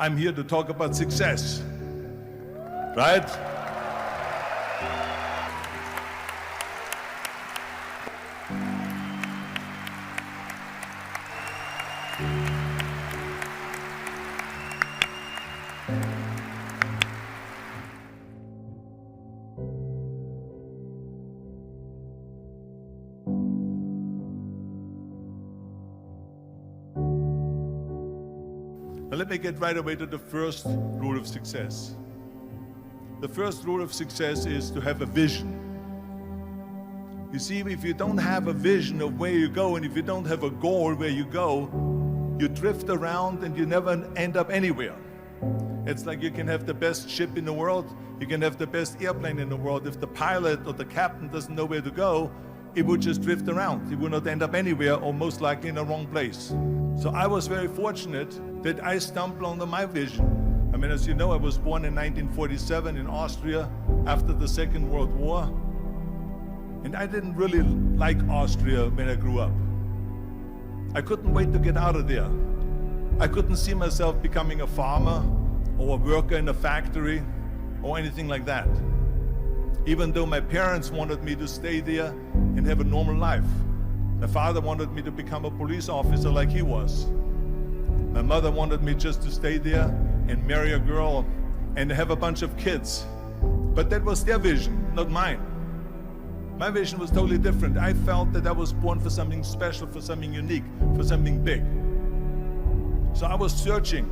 I'm here to talk about success, right? Now let me get right away to the first rule of success. The first rule of success is to have a vision. You see, if you don't have a vision of where you go, and if you don't have a goal where you go, you drift around and you never end up anywhere. It's like you can have the best ship in the world, you can have the best airplane in the world. If the pilot or the captain doesn't know where to go, it would just drift around. It would not end up anywhere, or most likely in the wrong place. So I was very fortunate that I stumbled onto my vision. I mean, as you know, I was born in 1947 in Austria after the Second World War. And I didn't really like Austria when I grew up. I couldn't wait to get out of there. I couldn't see myself becoming a farmer or a worker in a factory or anything like that. Even though my parents wanted me to stay there and have a normal life. My father wanted me to become a police officer like he was. My mother wanted me just to stay there and marry a girl and have a bunch of kids. But that was their vision, not mine. My vision was totally different. I felt that I was born for something special, for something unique, for something big. So I was searching.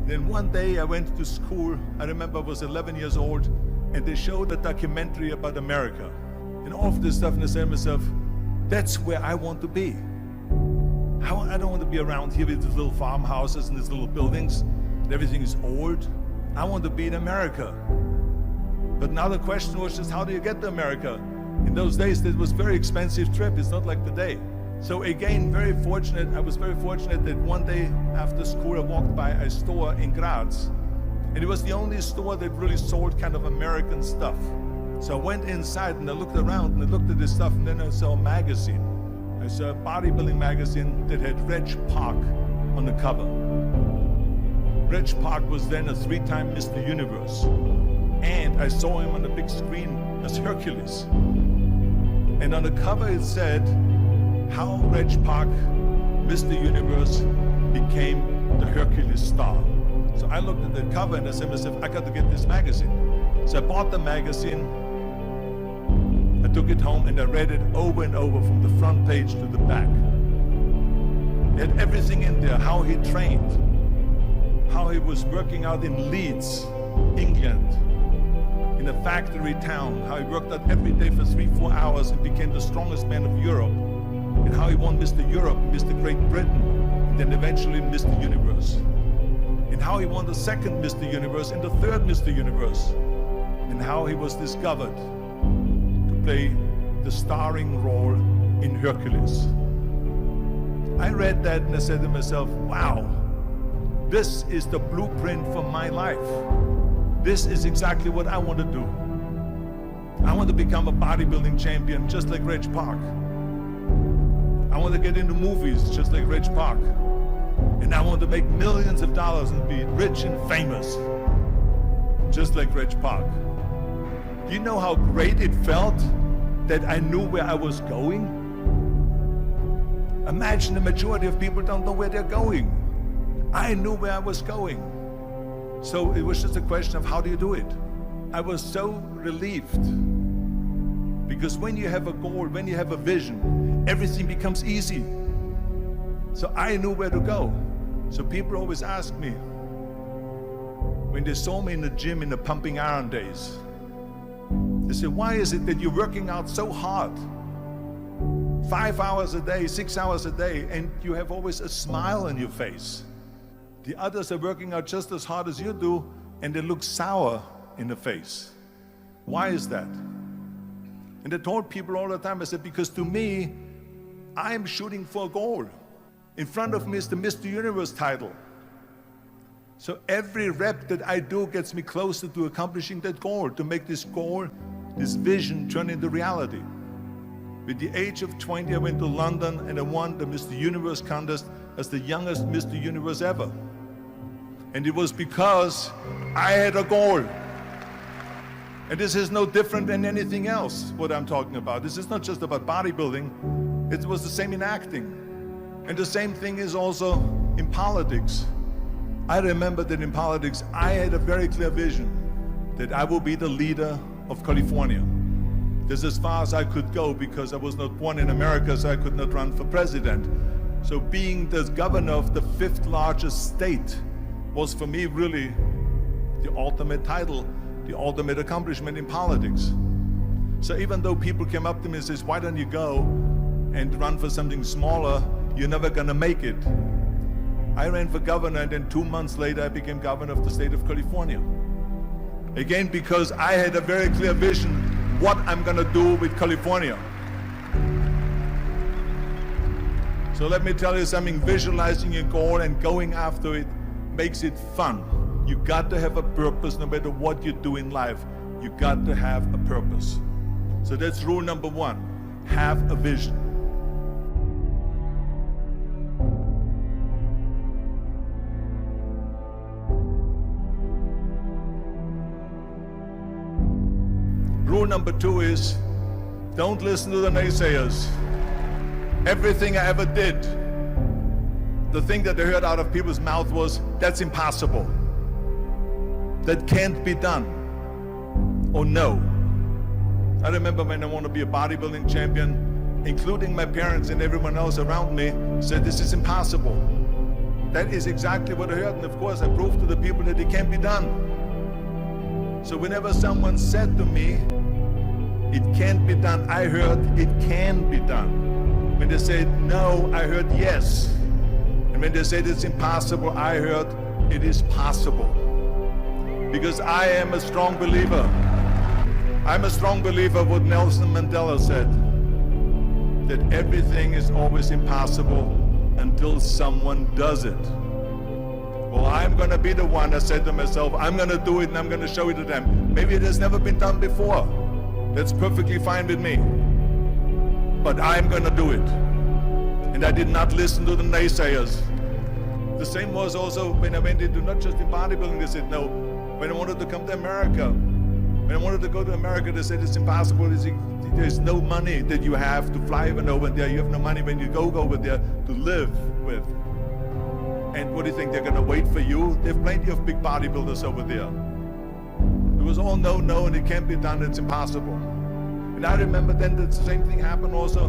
Then one day I went to school. I remember I was 11 years old, and they showed a documentary about America. And all of this stuff, and I said to myself, that's where I want to be. I don't want to be around here with these little farmhouses and these little buildings, and everything is old. I want to be in America. But now the question was just, how do you get to America? In those days, it was a very expensive trip. It's not like today. So again, I was very fortunate that one day after school, I walked by a store in Graz. And it was the only store that really sold kind of American stuff. So I went inside and I looked around and I looked at this stuff, and then I saw a magazine. I saw a bodybuilding magazine that had Reg Park on the cover. Reg Park was then a 3-time Mr. Universe. And I saw him on the big screen as Hercules. And on the cover it said, how Reg Park, Mr. Universe, became the Hercules star. So I looked at the cover and I said to myself, I got to get this magazine. So I bought the magazine, I took it home and I read it over and over from the front page to the back. It had everything in there, how he trained, how he was working out in Leeds, England, in a factory town, how he worked out every day for 3-4 hours and became the strongest man of Europe, and how he won Mr. Europe, Mr. Great Britain, and then eventually Mr. Universe. And how he won the second Mr. Universe and the third Mr. Universe, and how he was discovered to play the starring role in Hercules. I read that and I said to myself, wow, this is the blueprint for my life. This is exactly what I want to do. I want to become a bodybuilding champion just like Reg Park. I want to get into movies just like Reg Park. And I want to make millions of dollars and be rich and famous just like Reg Park. Do you know how great it felt that I knew where I was going? Imagine the majority of people don't know where they're going. I knew where I was going. So it was just a question of how do you do it? I was so relieved. Because when you have a goal, when you have a vision, everything becomes easy. So I knew where to go. So people always ask me, when they saw me in the gym in the pumping iron days, they said, why is it that you're working out so hard? 5 hours a day, 6 hours a day, and you have always a smile on your face. The others are working out just as hard as you do, and they look sour in the face. Why is that? And I told people all the time, I said, because to me, I'm shooting for a goal. In front of me is the Mr. Universe title. So every rep that I do gets me closer to accomplishing that goal, to make this goal, this vision turn into reality. With the age of 20, I went to London and I won the Mr. Universe contest as the youngest Mr. Universe ever. And it was because I had a goal. And this is no different than anything else, what I'm talking about. This is not just about bodybuilding. It was the same in acting. And the same thing is also in politics. I remember that in politics, I had a very clear vision that I will be the leader of California. This is as far as I could go because I was not born in America, so I could not run for president. So being the governor of the 5th largest state was for me really the ultimate title, the ultimate accomplishment in politics. So even though people came up to me and says, why don't you go and run for something smaller, you're never gonna make it. I ran for governor, and then 2 months later I became governor of the state of California. Again, because I had a very clear vision what I'm gonna do with California. So let me tell you something, visualizing your goal and going after it makes it fun. You got to have a purpose no matter what you do in life. You got to have a purpose. So that's rule number 1, have a vision. Rule number 2 is, don't listen to the naysayers. Everything I ever did, the thing that I heard out of people's mouth was, that's impossible. That can't be done. Or no. I remember when I wanted to be a bodybuilding champion, including my parents and everyone else around me, said this is impossible. That is exactly what I heard, and of course I proved to the people that it can be done. So whenever someone said to me, it can't be done, I heard it can be done. When they said no, I heard yes. And when they said it's impossible, I heard it is possible. Because I am a strong believer. I'm a strong believer of what Nelson Mandela said, that everything is always impossible until someone does it. Well, I'm gonna be the one that said to myself, I'm gonna do it and I'm gonna show it to them. Maybe it has never been done before. That's perfectly fine with me. But I'm gonna do it. And I did not listen to the naysayers. The same was also when I went into not just in bodybuilding, they said no. When I wanted to come to America, when I wanted to go to America, they said it's impossible. There's no money that you have to fly even over there. You have no money when you go over there to live with. And what do you think, they're gonna wait for you? They have plenty of big bodybuilders over there. It was all no, no, and it can't be done, it's impossible. And I remember then the same thing happened also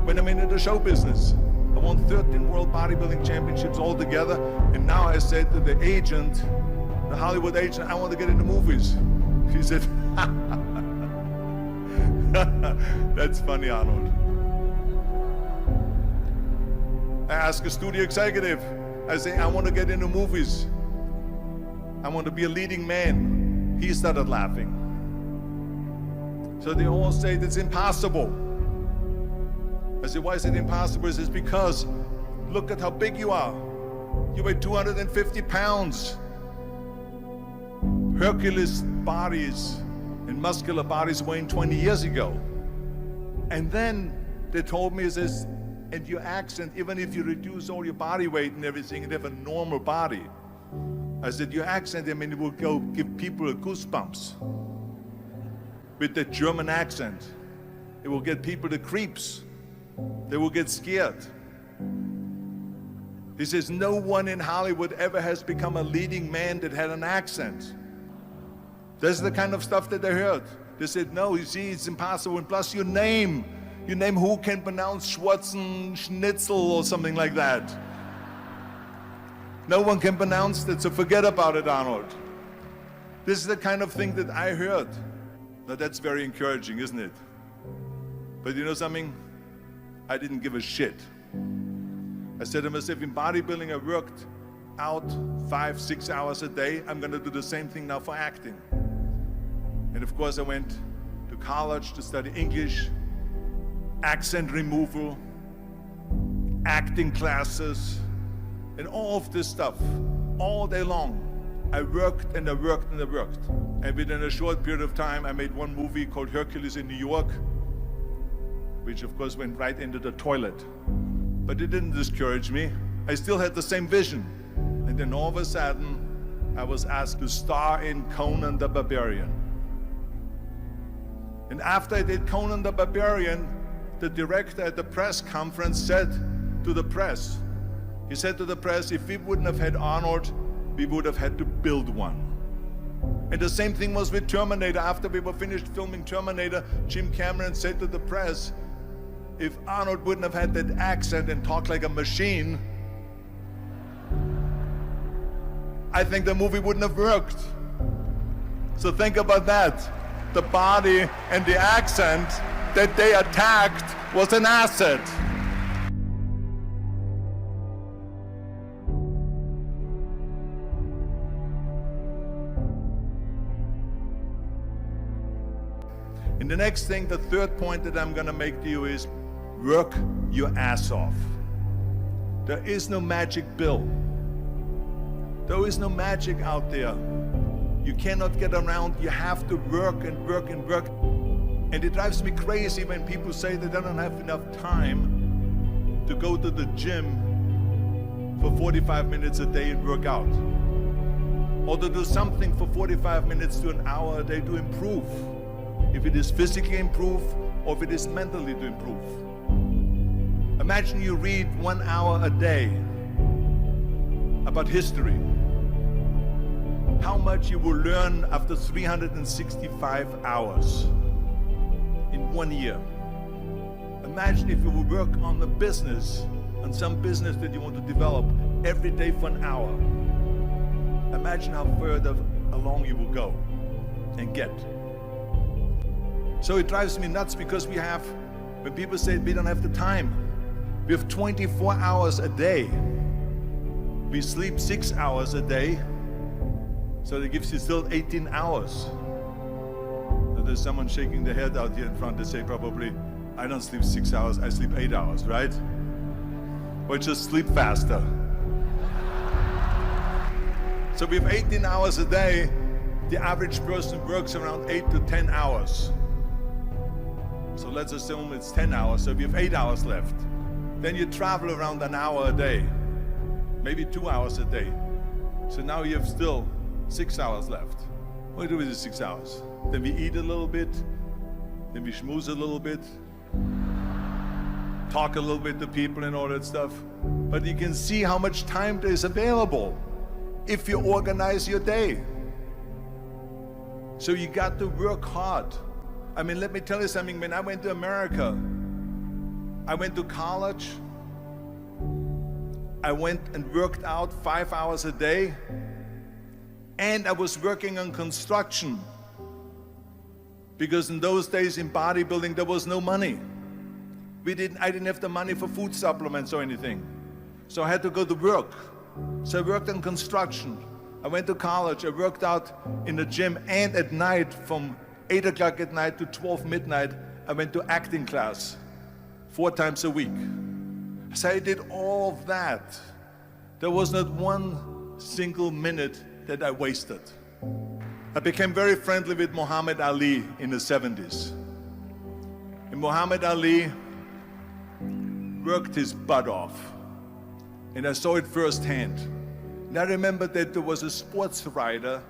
when I went into the show business. I won 13 world bodybuilding championships altogether, and now I said to the agent, the Hollywood agent, I want to get into movies. He said, that's funny, Arnold. I asked a studio executive, I say, I want to get into movies. I want to be a leading man. He started laughing. So they all say it's impossible. I said, why is it impossible? He says, because look at how big you are. You weigh 250 pounds. Hercules bodies and muscular bodies weighing 20 years ago. And then they told me, it says, and your accent, even if you reduce all your body weight and everything and have a normal body, I said, your accent, I mean, it will go give people goosebumps. With the German accent, it will get people the creeps. They will get scared. He says, no one in Hollywood ever has become a leading man that had an accent. That's the kind of stuff that I heard. They said, no, you see, it's impossible. And plus your name who can pronounce Schwarzenegger or something like that. No one can pronounce that, so forget about it, Arnold. This is the kind of thing that I heard. Now that's very encouraging, isn't it? But you know something? I didn't give a shit. I said to myself, in bodybuilding, I worked out 5-6 hours a day. I'm gonna do the same thing now for acting. And of course I went to college to study English, accent removal, acting classes, and all of this stuff, all day long. I worked and I worked and I worked. And within a short period of time, I made one movie called Hercules in New York, which of course went right into the toilet. But it didn't discourage me. I still had the same vision. And then all of a sudden, I was asked to star in Conan the Barbarian. And after I did Conan the Barbarian, the director at the press conference said to the press, he said to the press, if we wouldn't have had Arnold, we would have had to build one. And the same thing was with Terminator. After we were finished filming Terminator, Jim Cameron said to the press, if Arnold wouldn't have had that accent and talked like a machine, I think the movie wouldn't have worked. So think about that. The body and the accent that they attacked was an asset. And the next thing, the third point that I'm going to make to you is work your ass off. There is no magic pill. There is no magic out there. You cannot get around. You have to work and work and work. And it drives me crazy when people say that they don't have enough time to go to the gym for 45 minutes a day and work out. Or to do something for 45 minutes to an hour a day to improve. If it is physically improve or if it is mentally to improve. Imagine you read 1 hour a day about history. How much you will learn after 365 hours in 1 year. Imagine if you will work on the business, on some business that you want to develop every day for an hour. Imagine how further along you will go and get. So it drives me nuts because we have, when people say we don't have the time, we have 24 hours a day. We sleep 6 hours a day, so that gives you still 18 hours. And there's someone shaking their head out here in front. They say probably, I don't sleep 6 hours, I sleep 8 hours, right? Or just sleep faster. So we have 18 hours a day. The average person works around 8 to 10 hours. So let's assume it's 10 hours, so we have 8 hours left. Then you travel around an hour a day, maybe 2 hours a day. So now you have still 6 hours left. What do we do with the 6 hours? Then we eat a little bit, then we schmooze a little bit, talk a little bit to people and all that stuff. But you can see how much time there is available if you organize your day. So you got to work hard. I mean, let me tell you something. When I went to America, I went to college. I went and worked out 5 hours a day. And I was working on construction. Because in those days in bodybuilding, there was no money. I didn't have the money for food supplements or anything. So I had to go to work. So I worked on construction. I went to college. I worked out in the gym. And at night, from 8 o'clock at night to 12 midnight, I went to acting class 4 times a week. So I did all of that. There was not one single minute that I wasted. I became very friendly with Muhammad Ali in the 70s. And Muhammad Ali worked his butt off. And I saw it firsthand. And I remember that there was a sports writer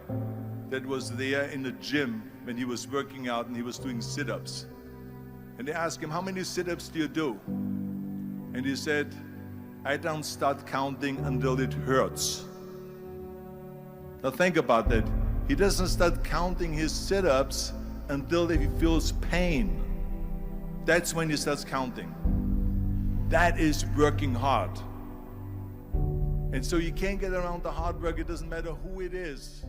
that was there in the gym when he was working out and he was doing sit-ups. And they asked him, how many sit-ups do you do? And he said, I don't start counting until it hurts. Now think about that. He doesn't start counting his sit-ups until he feels pain. That's when he starts counting. That is working hard. And so you can't get around the hard work. It doesn't matter who it is.